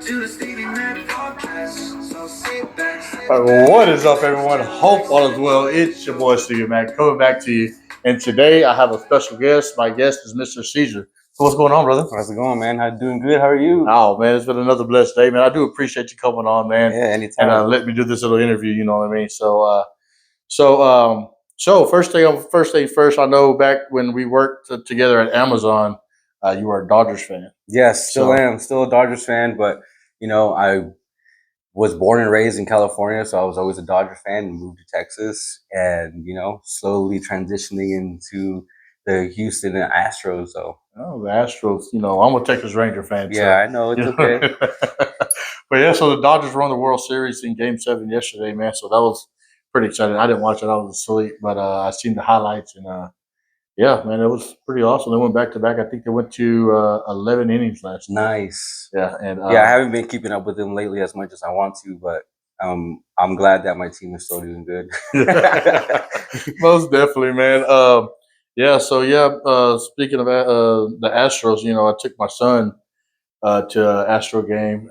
What is up, everyone? Hope all is well. It's your boy Steven Mac coming back to you. And today I have a special guest. My guest is Mr. Cesar. So what's going on, brother? How's it going, man? How doing? Good. How are you? Oh man, it's been another blessed day, man. I do appreciate you coming on, man. Yeah, anytime. And let me do this little interview. You know what I mean? So first thing first. I know back when we worked together at Amazon, you were a Dodgers fan. Yes, still am. Still a Dodgers fan, but I was born and raised in California, so I was always a Dodger fan and moved to Texas and, slowly transitioning into the Houston Astros. So Oh, the Astros. I'm a Texas Ranger fan. yeah, I know it's okay. But yeah, so the Dodgers won the World Series in Game 7 yesterday, man. So that was pretty exciting. I didn't watch it; I was asleep, but I seen the highlights, and yeah, man, it was pretty awesome. They went back to back. I think they went to 11 innings last night. Nice. Yeah, and Yeah, I haven't been keeping up with them lately as much as I want to, but I'm glad that my team is still doing good. most definitely, man. Speaking of the Astros, I took my son to an Astro game.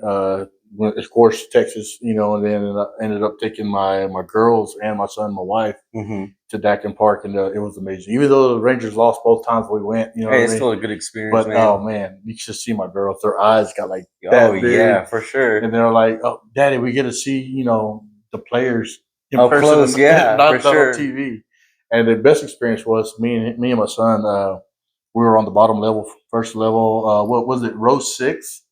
Of course, Texas, and then I ended up taking my girls and my son, and my wife, to Dakin Park, and it was amazing. Even though the Rangers lost both times we went, Hey, it's still a good experience, But man. oh man, you should see my girls; their eyes got like Oh that big, yeah, for sure. and they're like, "Oh, Daddy, we get to see the players in Up person, close, yeah, not for sure. on TV." And the best experience was me and my son. We were on the bottom level, first level. What was it? Row 6.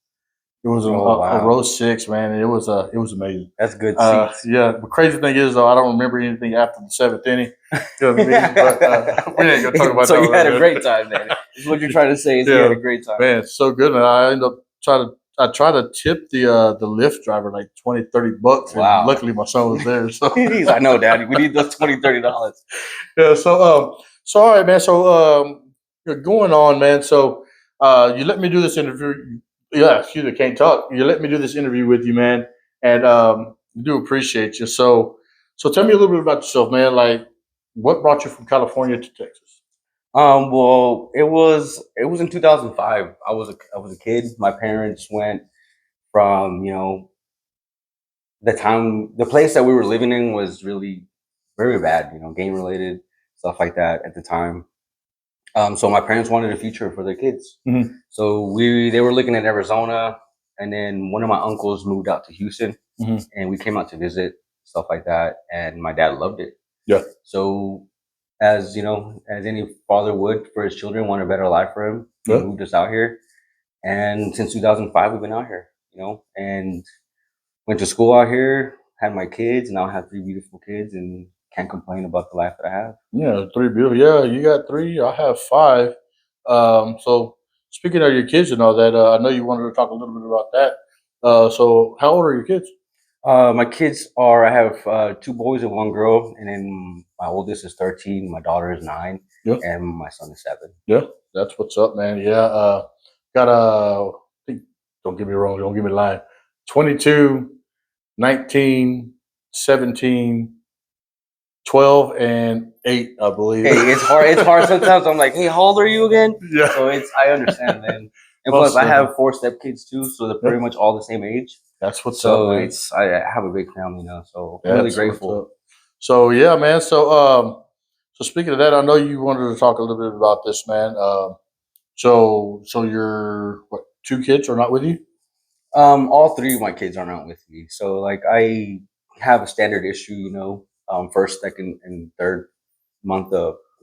It was a wow. row 6, man, and it was amazing. That's good seats. Yeah, the crazy thing is though, I don't remember anything after the 7th inning. You know what I mean? But we ain't gonna talk about So that. you had a great time, man. Is what you're trying to say? Is you had a great time, man. It's so good, man. I end up I try to tip the Lyft driver like $20-$30. Wow. And luckily my son was there. So He's like, no, Daddy, we need those $20-$30. yeah. So all right, man. So you're going on, man. So you let me do this interview. Yeah, excuse me, can't talk. You let me do this interview with you, man, and do appreciate you. So tell me a little bit about yourself, man. Like, what brought you from California to Texas? Well, it was in 2005. I was a kid. My parents went from the place that we were living in was really very bad. Gang related stuff like that at the time. So my parents wanted a future for their kids. Mhm. So they were looking at Arizona, and then one of my uncles moved out to Houston, and we came out to visit, stuff like that. And my dad loved it. Yeah. So as any father would for his children, want a better life for him, he moved us out here. And since 2005, we've been out here, and went to school out here, had my kids, and now I have 3 beautiful kids, and can't complain about the life that I have. Yeah, 3 beautiful. Yeah, you got 3. I have 5. So speaking of your kids and all that, I know you wanted to talk a little bit about that. So how old are your kids? My kids are, I have 2 boys and 1 girl, and then my oldest is 13, my daughter is 9, Yeah. and my son is 7. Yeah, that's what's up, man. Yeah, got don't get me wrong, don't get me lying. 22, 19, 17, 12, and 8, I believe. Hey, it's hard. It's hard sometimes. I'm like, hey, how old are you again? Yeah. So I understand, man. And plus, I have 4 stepkids too, so they're pretty much all the same age. That's what's up, man. I have a big family now, so I'm really grateful. So yeah, man. So speaking of that, I know you wanted to talk a little bit about this, man. So your 2 kids are not with you? All 3 of my kids are not with me. So like I have a standard issue, first, second, and third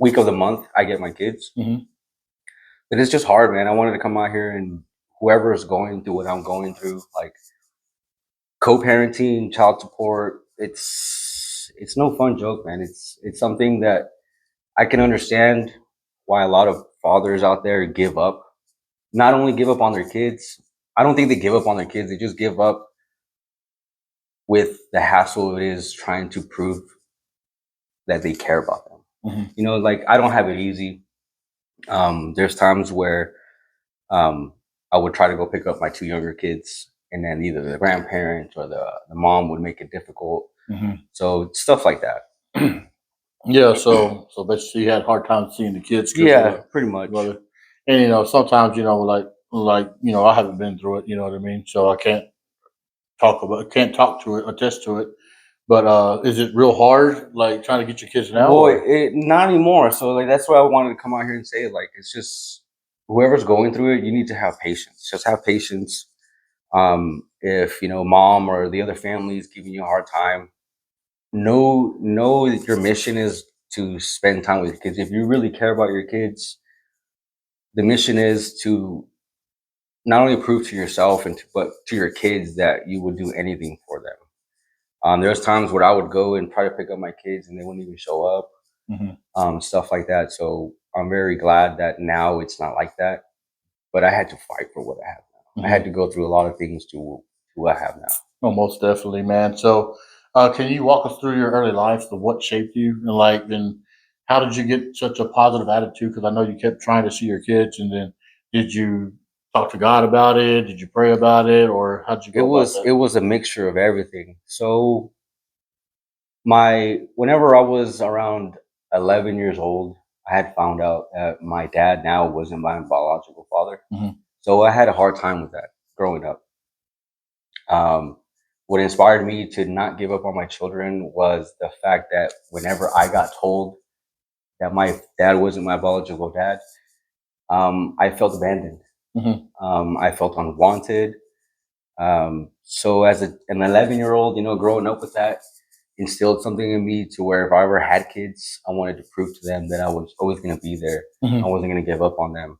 week of the month, I get my kids. But it's just hard, man. I wanted to come out here, and whoever is going through what I'm going through, like co-parenting, child support, it's no fun joke, man. It's something that I can understand why a lot of fathers out there give up. Not only give up on their kids, I don't think they give up on their kids. They just give up with the hassle it is trying to prove that they care about them. Like I don't have it easy. There's times where I would try to go pick up my 2 younger kids, and then either the grandparents or the mom would make it difficult. So stuff like that. Yeah, so basically you had a hard time seeing the kids. Yeah, pretty much. And sometimes like I haven't been through it. You know what I mean? So I can't can't talk to it, attest to it. But is it real hard, like trying to get your kids now, Well, or? not anymore. So like that's why I wanted to come out here and say like it's just whoever's going through it, you need to have patience. Just have patience. If you know mom or the other family is giving you a hard time, know that your mission is to spend time with your kids. If you really care about your kids, the mission is to not only prove to yourself but to your kids that you would do anything for them. There's times where I would go and try to pick up my kids and they wouldn't even show up, Mhm. stuff like that. So I'm very glad that now it's not like that. But I had to fight for what I have now. I had Mhm. to go through a lot of things to what I have now. Oh, most definitely, man. So, can you walk us through your early life, the what shaped you, and like, then how did you get such a positive attitude? Because I know you kept trying to see your kids, and then did you talk to God about it? Did you pray about it, or how did you It go about was that? it was a mixture of everything. So my whenever I was around 11 years old, I had found out that my dad now wasn't my biological father. Hmm. So I had a hard time with that growing up. Um, what inspired me to not give up on my children was the fact that whenever I got told that my dad wasn't my biological dad, I felt abandoned. Hmm. I felt unwanted. So as an 11-year-old, growing up with that instilled something in me to where if I ever had kids, I wanted to prove to them that I was always going to be there. I Hmm. wasn't going to give up on them.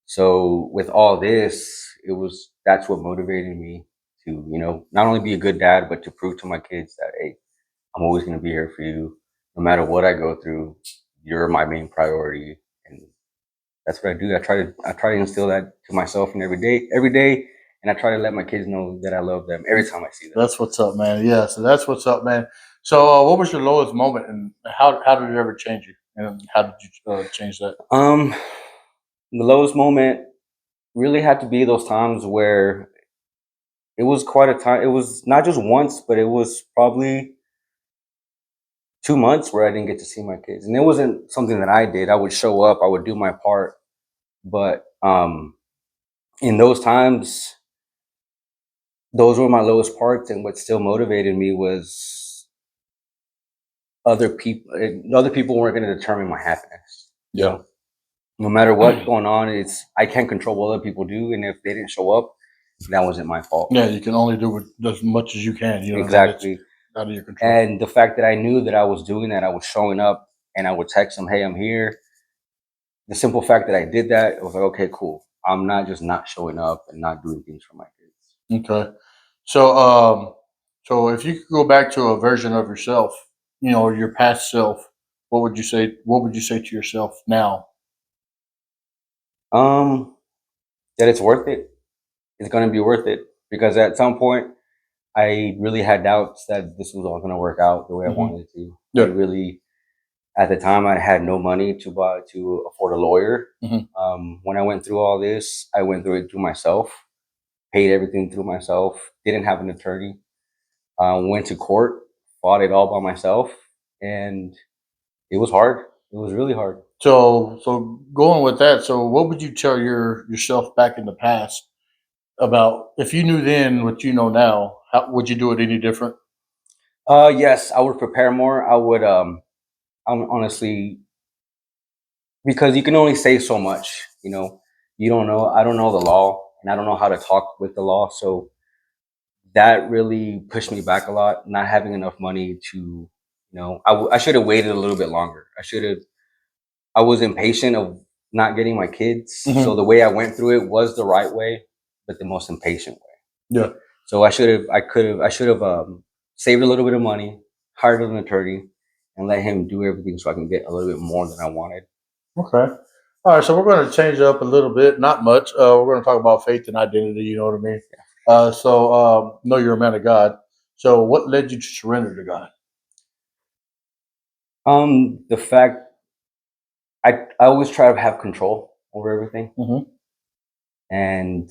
So with all this, that's what motivated me to, not only be a good dad, but to prove to my kids that, hey, I'm always going to be here for you. No matter what I go through, you're my main priority. And that's what I do. I try to instill that to myself and every day. And I try to let my kids know that I love them every time I see them. That's what's up, man. Yeah, so that's what's up, man. So, what was your lowest moment, and how did it ever change you, and how did you change that? Um, the lowest moment really had to be those times where it was quite a time. It was not just once, but it was probably 2 months where I didn't get to see my kids, and it wasn't something that I did. I would show up, I would do my part, but in those times, those were my lowest parts, and what still motivated me was other people. Other people weren't going to determine my happiness. Yeah. No matter what's going on, I can't control what other people do, and if they didn't show up, that wasn't my fault. Yeah, you can only do as much as you can. You know what I mean? It's Exactly. out of your control. And the fact that I knew that I was doing that, I was showing up, and I would text them, "Hey, I'm here." The simple fact that I did that, it was like, okay, cool. I'm not just not showing up and not doing things for my kids. Okay. So, so if you could go back to a version of yourself, your past self, what would you say? What would you say to yourself now? Um, that it's worth it. It's going to be worth it because at some point I really had doubts that this was all going to work out the way I Hmm. wanted it to. I Yeah. really, at the time, I had no money to afford a lawyer. Hmm. When I went through all this, I went through it through myself, paid everything through myself, didn't have an attorney, went to court, fought it all by myself, and it was hard. It was really hard. So going with that, so what would you tell yourself back in the past about if you knew then what you know now? How would you do it any different? Yes, I would prepare more. I would honestly, because you can only say so much. You don't know. I don't know the law, and I don't know how to talk with the law. So that really pushed me back a lot. Not having enough money to, I should have waited a little bit longer. I should have. I was impatient of not getting my kids. So Hmm. the way I went through it was the right way, but the most impatient way. Yeah. So I should have saved a little bit of money, hired an attorney, and let him do everything so I can get a little bit more than I wanted. Okay. All right. So we're going to change it up a little bit, not much. We're going to talk about faith and identity. You know what I mean? Know you're a man of God. So, what led you to surrender to God? The fact I always try to have control over everything, Hmm. and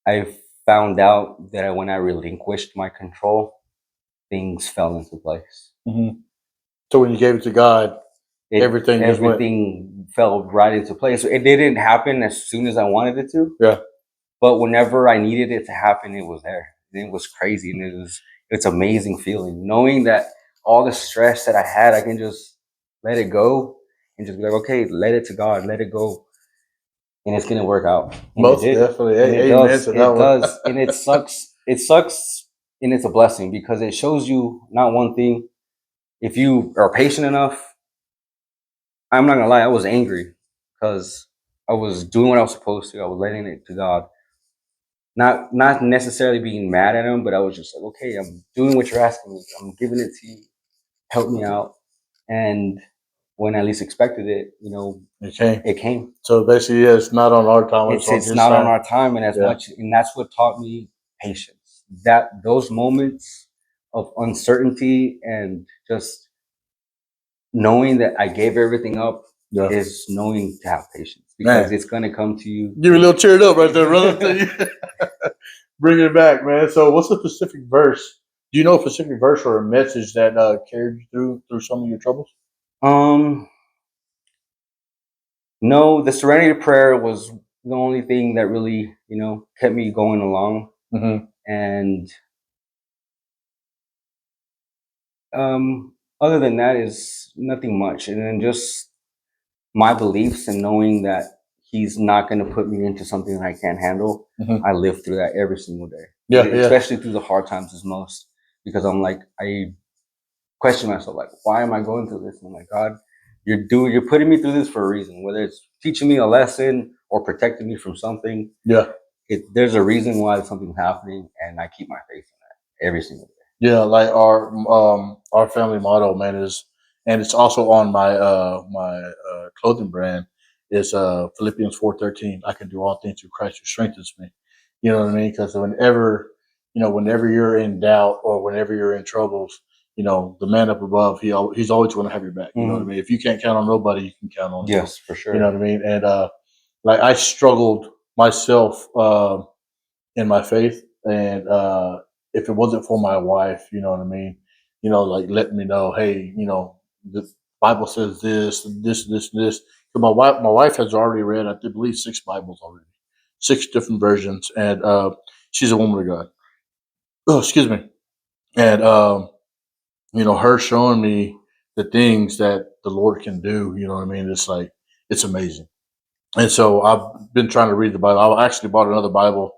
I found out that when I relinquished my control, things fell into place. Hmm. So, when you gave it to God, everything just went. Everything fell right into place. It didn't happen as soon as I wanted it to, Yeah. But whenever I needed it to happen, it was there. And it was crazy, and it's amazing feeling knowing that all the stress that I had, I can just let it go and just be like, okay, let it to God, let it go, and it's gonna work out. And it Most did, definitely. and it Amen does, to that it one. does, and it sucks. It sucks, and it's a blessing because it shows you not one thing. If you are patient enough, I'm not gonna lie, I was angry because I was doing what I was supposed to. I was letting it to God. Not necessarily being mad at him, but I was just like, okay, I'm doing what you're asking me. I'm giving it to you. Help me out. And when I least expected it, It came. it came. So basically, yeah, it's not on our time, it's on It's his not on time. our time, and Yeah. that's what taught me patience. That those moments of uncertainty and just knowing that I gave everything up Yeah. is knowing to have patience because Man. it's gonna come to you. Give me a little cheered up right there, brother. Bringing it back, man. So, what's the specific verse? Do you know a specific verse or a message that carried you through some of your troubles? Um, no, the serenity prayer was the only thing that really, kept me going along. Mm-hmm. And other than that is nothing much. And then just my beliefs and knowing that he's not going to put me into something that I can't handle. Mm-hmm. I live through that every single day, Yeah, yeah, especially through the hard times is most because I'm like, I question myself, like, why am I going through this? And I'm like, God, you're putting me through this for a reason, whether it's teaching me a lesson or protecting me from something. yeah, There's a reason why something's happening, and I keep my faith in that every single day. yeah. Like our family motto, man, is, and it's also on my clothing brand, is Philippians 4:13. I can do all things through Christ who strengthens me. You know what I mean? Because whenever you're in doubt or whenever you're in troubles, the man up above, he's always going to have your back. You know what I Mm-hmm. mean? If you can't count on nobody, you can count on him. Yes, for You know sure. what I mean? And like I struggled myself in my faith, and if it wasn't for my wife, you know what I mean, like letting me know, hey, the Bible says this. So my wife has already read, I believe, 6 Bibles already, 6 different versions, and she's a woman of God. Oh, excuse me. And her showing me the things that the Lord can do. You know what I mean? It's like it's amazing. And so I've been trying to read the Bible. I actually bought another Bible,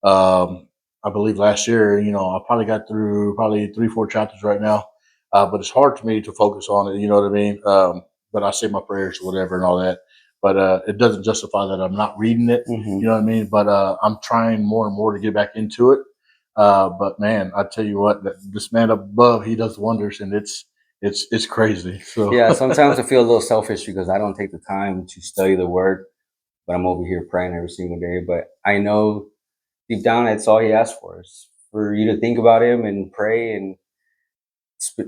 I believe last year. I probably got through probably 3, 4 chapters right now, but it's hard for me to focus on it. You know what I mean? But I say my prayers or whatever and all that. But it doesn't justify that I'm not reading it. You Mm-hmm. know what I mean? But I'm trying more and more to get back into it. But man, I tell you what, this man up above, he does wonders, and it's crazy. So Yeah, sometimes I feel a little selfish because I don't take the time to study the word, but I'm over here praying every single day. But I know deep down that's all he asks for is for you to think about him and pray and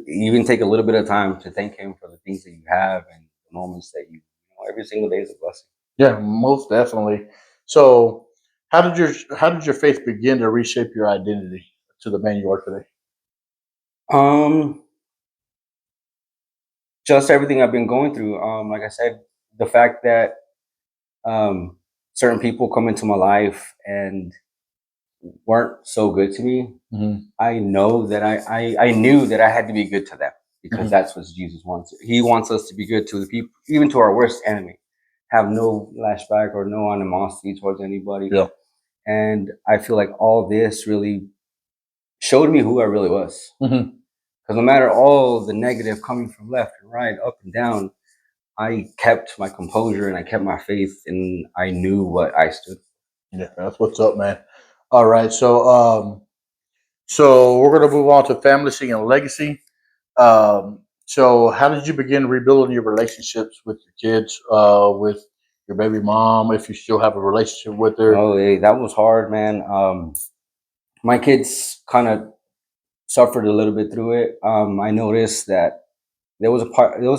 even take a little bit of time to thank him for the things that you have and the moments that every single day is a blessing. yeah, most definitely. So, how did your faith begin to reshape your identity to the man you are today? Um, just everything I've been going through. Like I said, the fact that um, certain people come into my life and weren't so good to me, Hmm. I know that I knew that I had to be good to them because Hmm. that's what Jesus wants. He wants us to be good to the people, even to our worst enemy. Have no lashback or no animosity towards anybody. Yeah. And I feel like all this really showed me who I really was. Hmm. Because no matter all the negative coming from left and right, up and down, I kept my composure and I kept my faith and I knew what I stood for. Yeah, that's what's up, man. All right, so we're gonna move on to family and legacy. So how did you begin rebuilding your relationships with your kids, with your baby mom, if you still have a relationship with her? Oh, hey, that was hard, man. My kids kind of suffered a little bit through it. I noticed that there was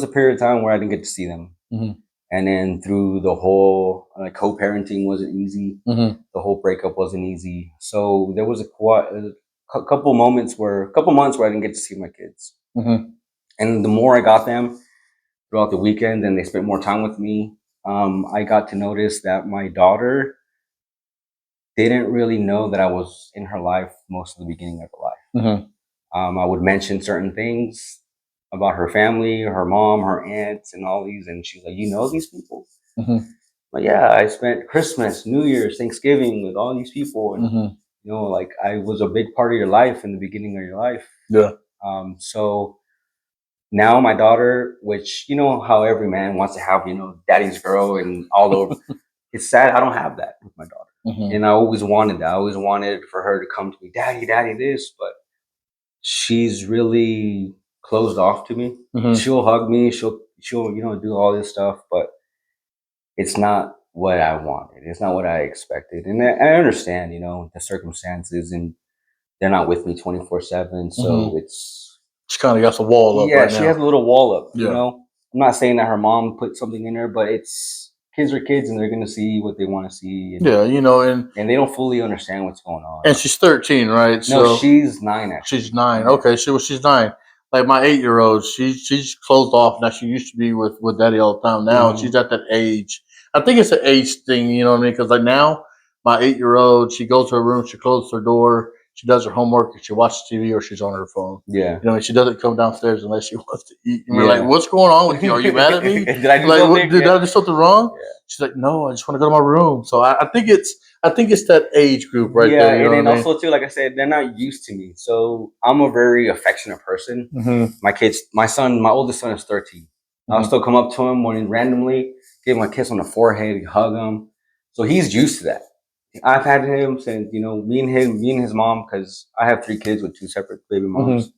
a period of time where I didn't get to see them, Hmm. and then through the whole co-parenting wasn't easy. Hmm. The whole breakup wasn't easy. So there was a couple months where I didn't get to see my kids. Hmm. And the more I got them throughout the weekend, and they spent more time with me, I got to notice that my daughter they didn't really know that I was in her life most of the beginning of her life. Mm-hmm. I would mention certain things about her family, her mom, her aunts, and all these, and she's like, "You know these people?" Mm-hmm. But yeah, I spent Christmas, New Year's, Thanksgiving with all these people, and Mm-hmm. like I was a big part of your life in the beginning of your life. Yeah. So now my daughter, which how every man wants to have, daddy's girl and all over. It's sad I don't have that with my daughter, Mm-hmm. and I always wanted that. I always wanted for her to come to me, daddy, daddy, this, but she's really closed off to me. Mm-hmm. She'll hug me, she'll do all this stuff, but it's not what I wanted. It's not what I expected, and I understand, the circumstances, and they're not with me 24/7. So Mm-hmm. it's She kind of got the wall up yeah, right she has now. a little wall up. Yeah. I'm not saying that her mom put something in her, but it's kids are kids, and they're gonna see what they want to see, and Yeah. they don't fully understand what's going on. And she's 13, right? No, So she's 9 actually. she's 9. Yeah. Okay, she's 9. Like my 8-year-old, she's closed off now. She used to be with daddy all the time. Now Hmm. she's at that age. I think it's an age thing, you know what I mean? Because like now, my 8-year-old, she goes to her room, she closes her door, she does her homework, and she watches TV or she's on her phone. Yeah. She doesn't come downstairs unless she wants to eat. And we're like, Yeah. "What's going on with you? Are you mad at me? Did I do Like, what, something? did Yeah. I do something wrong?" Yeah. She's like, "No, I just want to go to my room." So I think it's that age group right Yeah, there. You and know then what I mean? also too, like I said, they're not used to me. So I'm a very affectionate person. Mm-hmm. My oldest son is 13. I'll Mm-hmm. still come up to him when randomly, give him a kiss on the forehead, hug him. So he's used to that. I've had him since me and his mom, because I have 3 kids with 2 separate baby Mm-hmm. moms.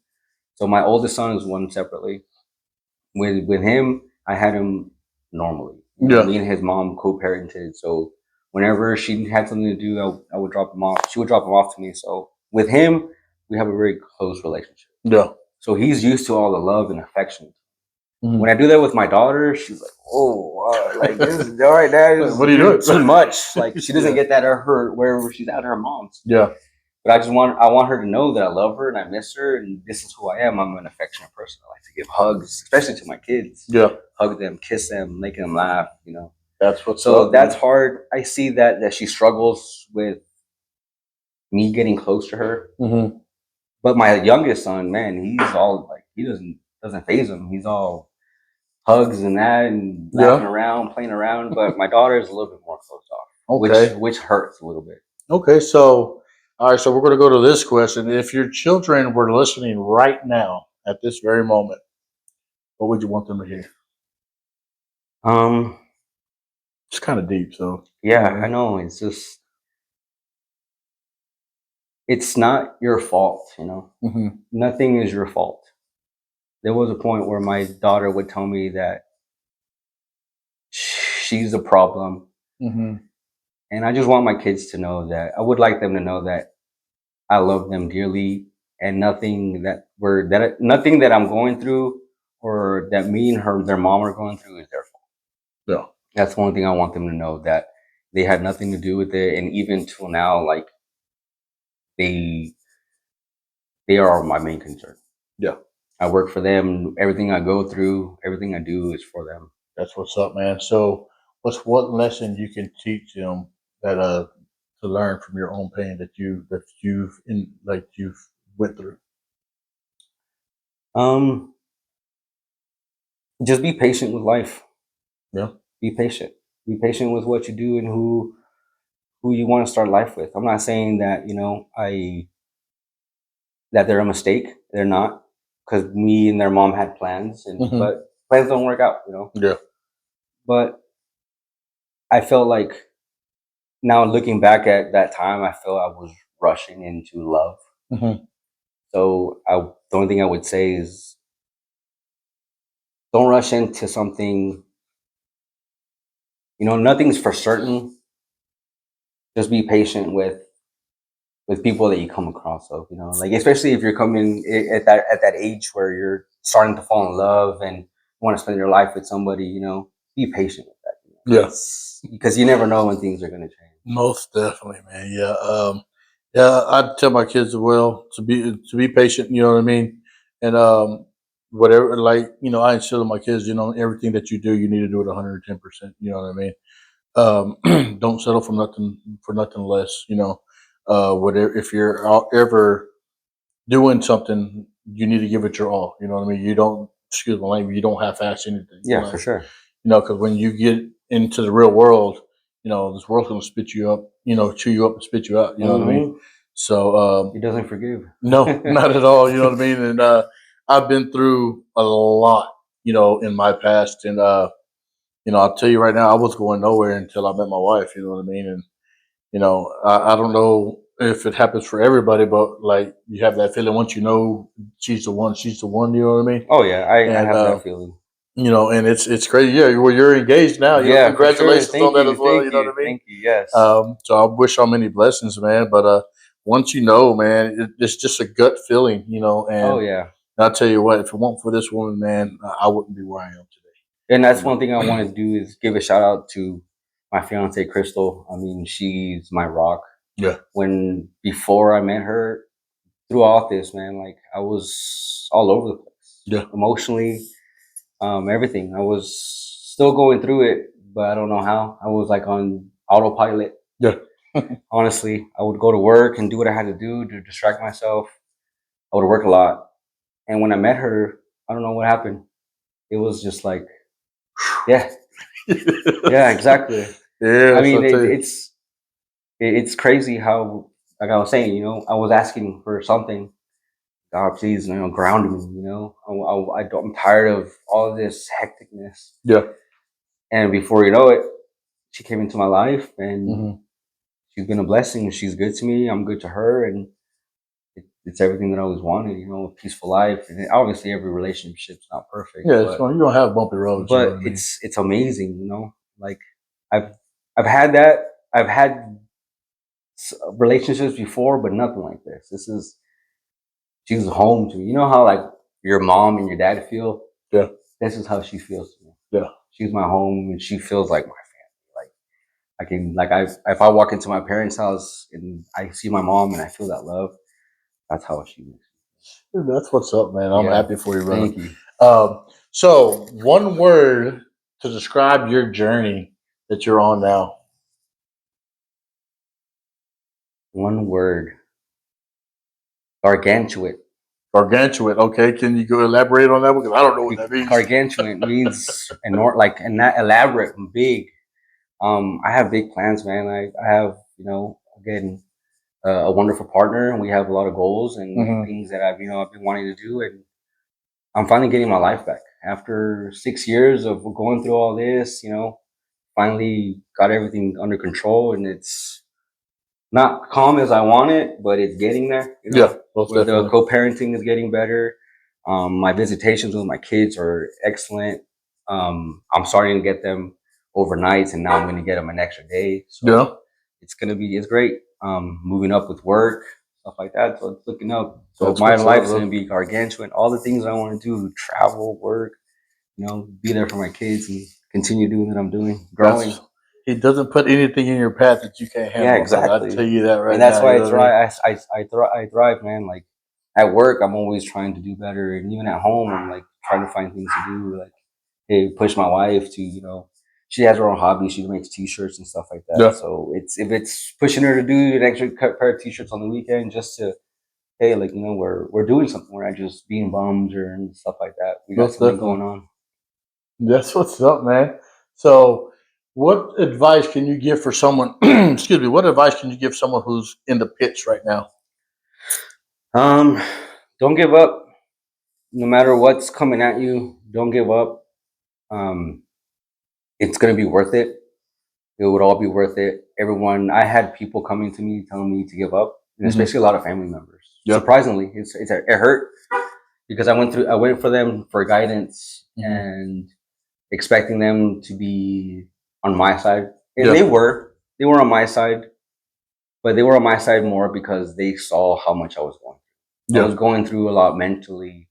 So my oldest son is one separately. With him, I had him normally. Yeah. Me and his mom co-parented. So whenever she had something to do, I would drop him off. She would drop him off to me. So with him, we have a very close relationship. Yeah. So he's used to all the love and affection. When Mm-hmm. I do that with my daughter, she's like, "Oh, like this is all right, Dad. What are you You're doing? too much." Like she doesn't Yeah. get that at her wherever she's at her mom's. Yeah. But I want her to know that I love her and I miss her, and this is who I am. I'm an affectionate person. I like to give hugs, especially to my kids. Yeah. Hug them, kiss them, making them laugh. That's what's So up. that's hard. I see that she struggles with me getting close to her. Mm-hmm. But my youngest son, man, he's all like he doesn't phase him. He's all hugs and that and laughing Yeah. around, playing around. But my daughter is a little bit more closed off, which Okay. which hurts a little bit. Okay. So, all right. So we're going to go to this question. If your children were listening right now at this very moment, what would you want them to hear? Um, It's kind of deep. So. yeah, I know. It's not your fault. Mm-hmm. Nothing is your fault. There was a point where my daughter would tell me that she's a problem, Mm-hmm. and I just want my kids to know that I would like them to know that I love them dearly, and nothing that I'm going through or that me and their mom are going through is their fault. Yeah. That's one thing I want them to know, that they had nothing to do with it, and even till now, like they they are my main concern. Yeah. I work for them. Everything I go through, everything I do is for them. That's what's up, man. So, what's what lesson you can teach them that to learn from your own pain that you've went through? Um, just be patient with life. Yeah. Be patient. Be patient with what you do and who you want to start life with. I'm not saying that I that they're a mistake. They're not, because me and their mom had plans, Mm-hmm. but plans don't work out. Yeah. But I felt like, now looking back at that time, I felt I was rushing into love. Mm-hmm. So the only thing I would say is, don't rush into something. Nothing's for certain. Just be patient with people that you come across of. Like, especially if you're coming at that age where you're starting to fall in love and you want to spend your life with somebody. Be patient with that. Yeah. Because you never know when things are going to change. Most definitely, man. Yeah. Yeah. I'd tell my kids as well to be patient. You know what I mean? And whatever, like I instill in my kids. Everything that you do, you need to do it 110%. You know what I mean? Don't settle for nothing less. Whatever if you're out ever doing something, you need to give it your all. You know what I mean? You don't excuse my language. You don't half-ass anything in Yeah, for life. sure. Because when you get into the real world, this world's gonna spit you up. Chew you up and spit you out. You know what I mean? Hmm. So He doesn't forgive. no, not at all. You know what I mean? And I've been through a lot. In my past, and I'll tell you right now, I was going nowhere until I met my wife. You know what I mean? And I don't know if it happens for everybody, but like you have that feeling once you know she's the one, she's the one. You know what I mean? Oh yeah, I And have that feeling. and it's crazy. Yeah, well, you're engaged now. Yeah, for sure. Congratulations on that as well. You Thank know what you, I mean? thank you. Yes. So I wish all many blessings, man. But once you know, man, it's just a gut feeling. Oh And yeah, I'll tell you what, if it weren't for this woman, man, I wouldn't be where I am today. and You that's one know? thing I want to do is give a shout out to my fiance Crystal. I mean, she's my rock. Yeah, When before I met her, throughout this, man, like I was all over the place yeah, emotionally, everything. I was still going through it, but I don't know how. I was like on autopilot. yeah. Honestly, I would go to work and do what I had to do to distract myself. I would work a lot, and when I met her, I don't know what happened. It was just like, yeah, yeah, exactly. I Yes, mean, I'll tell you. it's crazy how, like I was saying, I was asking for something. God, please, ground me. I'm tired of all this hecticness. Yeah. And before you know it, she came into my life, and Hmm. she's been a blessing. She's good to me. I'm good to her, and it's everything that I always wanted. A peaceful life. And obviously, every relationship's not perfect, Yeah, but you're gonna have bumpy roads. You know what I mean? it's amazing. Like I've I've had that. I've had relationships before, but nothing like this. She's home to me. You know how like your mom and your dad feel? Yeah, This is how she feels to me. yeah. She's my home, and she feels like my family. Like I can, like if I walk into my parents' house and I see my mom and I feel that love, that's how she makes That's what's up, man. me. I'm Yeah, happy for you, brother. thank you. So one word to describe your journey that you're on now. One word, gargantuan. Gargantuan. Okay, can you go elaborate on that one? Because I don't know what that means. Gargantuan means like and not elaborate and big. I have big plans, man. I have, again, a wonderful partner, and we have a lot of goals and Hmm. things that I've been wanting to do, and I'm finally getting my life back after 6 years of going through all this. Finally got everything under control, and it's not calm as I want it, but it's getting there. Yeah, most With the definitely. co-parenting is getting better. My visitations with my kids are excellent. I'm starting to get them overnights, and now I'm going to get them an extra day. So Yeah, it's great. Moving up with work, stuff like that. So it's looking up. So that's my what's up, life's going bro. to be gargantuan. All the things I want to do, travel, work, be there for my kids and continue doing what I'm doing, growing. That's He doesn't put anything in your path that you can't Yeah, handle, my brother. I exactly. tell you that And right that's now. You why I know what I mean? thrive. I thrive, man. Like at work, I'm always trying to do better, and even at home, I'm like trying to find things to do. Like, hey, push my wife to, she has her own hobby. She makes T-shirts and stuff like that. Yeah, So it's pushing her to do an extra pair of T-shirts on the weekend just to, hey, like we're doing something. We're not just being bums or and stuff like that. We got most something definitely. going on. That's what's up, man. So, what advice can you give for someone? Excuse me. What advice can you give someone who's in the pits right now? Um, don't give up. No matter what's coming at you, don't give up. Um, it's gonna be worth it. It would all be worth it. Everyone, I had people coming to me telling me to give up, and Hmm. especially a lot of family members. Yeah. Surprisingly, it hurt because I went for them for guidance Hmm. and expecting them to be on my side, and Yeah. they were on my side, but they were on my side more because they saw how much I was going. I Yeah. was going through a lot mentally,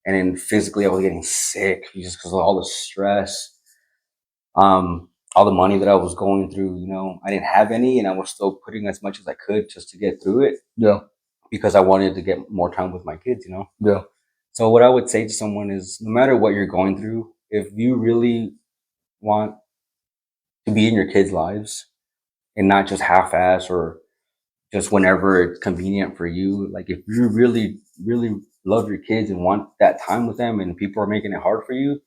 and then physically, I was getting sick just because of all the stress. All the money that I was going through, I didn't have any, and I was still putting as much as I could just to get through it Yeah. because I wanted to get more time with my kids. Yeah. So what I would say to someone is, no matter what you're going through, if you really want to be in your kids' lives and not just half-ass or just whenever it's convenient for you. Like if you really, really love your kids and want that time with them, and people are making it hard for you,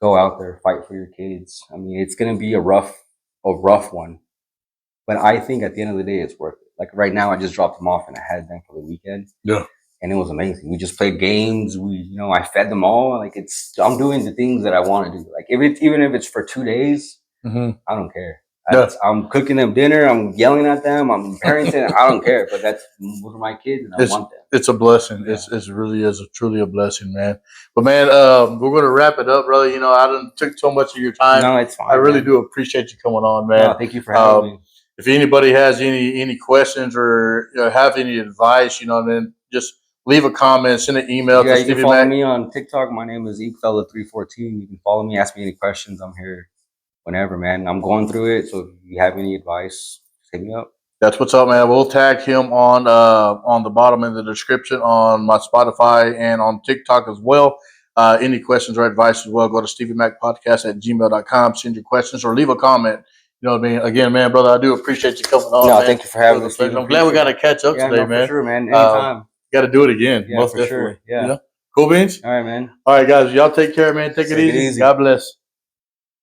go out there, fight for your kids. I mean, it's gonna be a rough one, but I think at the end of the day, it's worth it. Like right now, I just dropped them off and I had them for the weekend. Yeah. And it was amazing. We just played games. I fed them all. Like I'm doing the things that I want to do. Like even if it's for 2 days, Mm-hmm. I don't care. Yeah. I'm cooking them dinner. I'm yelling at them. I'm parenting. I don't care. But those are my kids, and I want them. It's a blessing. Yeah. It really is truly a blessing, man. But man, we're gonna wrap it up, brother. I didn't took so much of your time. No, it's fine. I really do appreciate you coming on, man. No, thank you for having me. If anybody has any questions or have any advice, then just leave a comment, send an email to You Stevie can follow Mac. me on TikTok. My name is Eekfella314. You can follow me. Ask me any questions. I'm here whenever, man. I'm going through it. So if you have any advice, hit me up. That's what's up, man. We'll tag him on the bottom in the description on my Spotify and on TikTok as well. Any questions or advice as well, go to StevieMacPodcast@gmail.com. Send your questions or leave a comment. You know what I mean? Again, man, brother, I do appreciate you coming on. No, man. thank you for having me. I'm glad we got to catch up today, man. For sure, man. Anytime. Got to do it again. Yeah, most for definitely. sure. Yeah. Cool beans? All right, man. All right, guys. Y'all take care, man. Take it easy. God bless.